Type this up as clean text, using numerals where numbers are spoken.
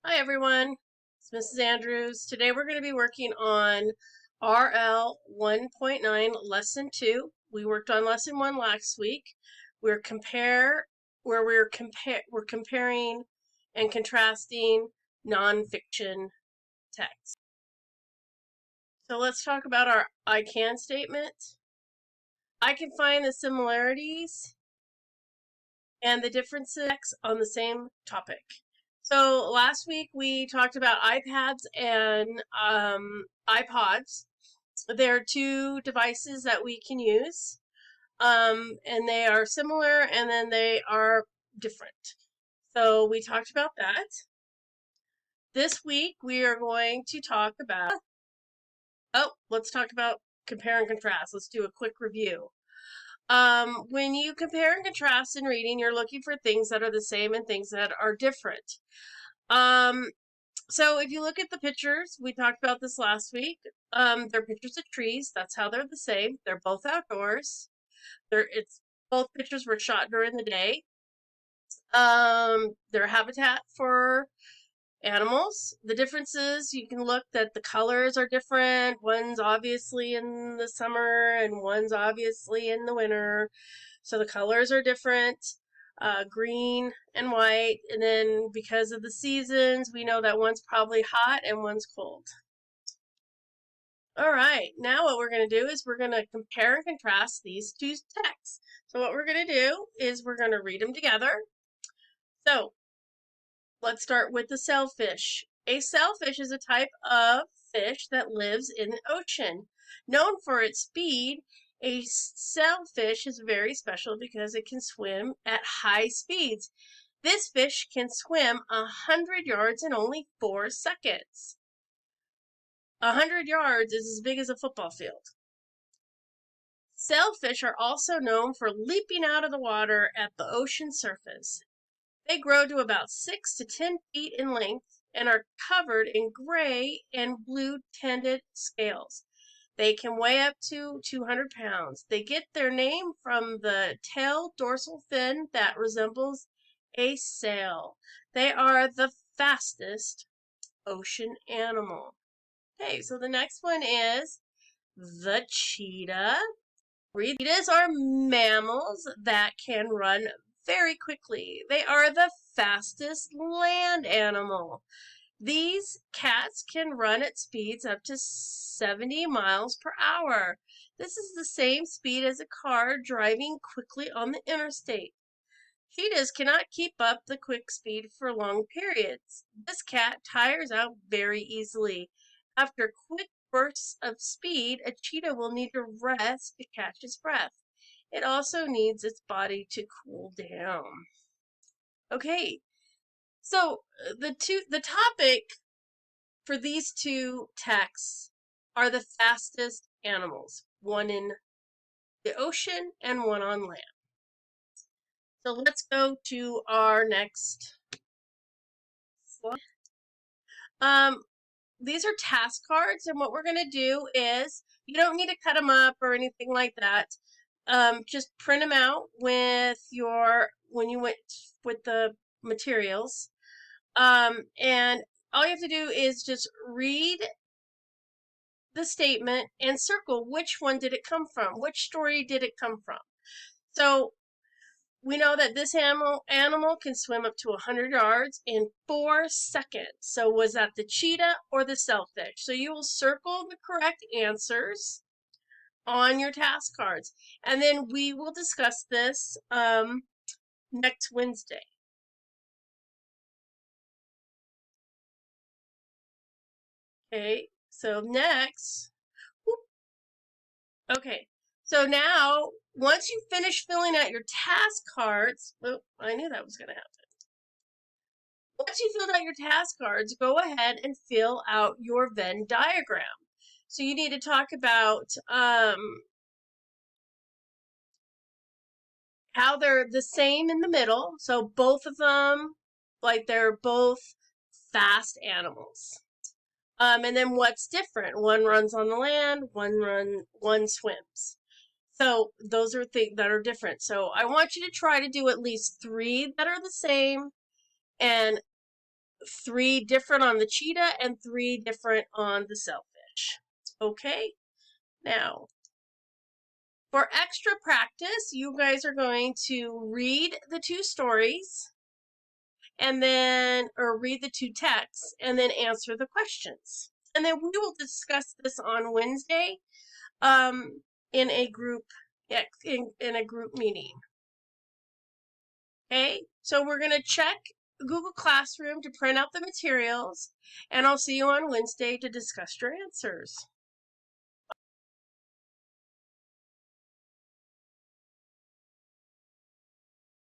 Hi everyone, it's Mrs. Andrews. Today we're going to be working on RL.1.9 Lesson 2. We worked on Lesson 1 last week. We're comparing and contrasting nonfiction text. So let's talk about our I can statement. I can find the similarities and the differences on the same topic. So last week we talked about iPads and iPods. They're two devices that we can use, and they are similar and then they are different. So we talked about that. This week we are going to talk about, let's talk about compare and contrast. Let's do a quick review. When you compare and contrast in reading, you're looking for things that are the same and things that are different. So if you look at the pictures, we talked about this last week. They're pictures of trees. That's how they're the same. They're both outdoors. Both pictures were shot during the day. They're habitat for animals. The difference is you can look that the colors are different. One's obviously in the summer and one's obviously in the winter. So the colors are different, green and white. And then because of the seasons, we know that one's probably hot and one's cold. All right, now what we're going to do is we're going to compare and contrast these two texts. So what we're going to do is we're going to read them together. So let's start with the sailfish. A sailfish is a type of fish that lives in the ocean. Known for its speed, a sailfish is very special because it can swim at high speeds. This fish can swim 100 yards in only 4 seconds. 100 yards is as big as a football field. Sailfish are also known for leaping out of the water at the ocean surface. They grow to about 6 to 10 feet in length and are covered in gray and blue tended scales. They can weigh up to 200 pounds. They get their name from the tail dorsal fin that resembles a sail. They are the fastest ocean animal. Okay, so the next one is the cheetah. Cheetahs are mammals that can run very quickly. They are the fastest land animal. These cats can run at speeds up to 70 miles per hour. This is the same speed as a car driving quickly on the interstate. Cheetahs cannot keep up the quick speed for long periods. This cat tires out very easily. After quick bursts of speed, a cheetah will need to rest to catch its breath. It also needs its body to cool down. Okay, so the topic for these two texts are the fastest animals, one in the ocean and one on land. So let's go to our next slide. These are task cards, and what we're going to do is, you don't need to cut them up or anything like that. Just print them out when you went with the materials. And all you have to do is just read the statement and circle which one did it come from, which story did it come from. So we know that this animal can swim up to 100 yards in 4 seconds. So was that the cheetah or the sailfish? So you will circle the correct answers on your task cards. And then we will discuss this next Wednesday. Okay, so next. Okay, so now once you finish filling out your task cards, I knew that was going to happen. Once you filled out your task cards, go ahead and fill out your Venn diagram. So you need to talk about how they're the same in the middle. So both of them, like they're both fast animals. And then what's different? One runs on the land, one swims. So those are things that are different. So I want you to try to do at least 3 that are the same and 3 different on the cheetah and 3 different on the sailfish. Okay? Now, for extra practice, you guys are going to read the 2 stories and then, or read the 2 texts and then answer the questions. And then we will discuss this on Wednesday in a group in a group meeting. Okay, so we're going to check Google Classroom to print out the materials, and I'll see you on Wednesday to discuss your answers.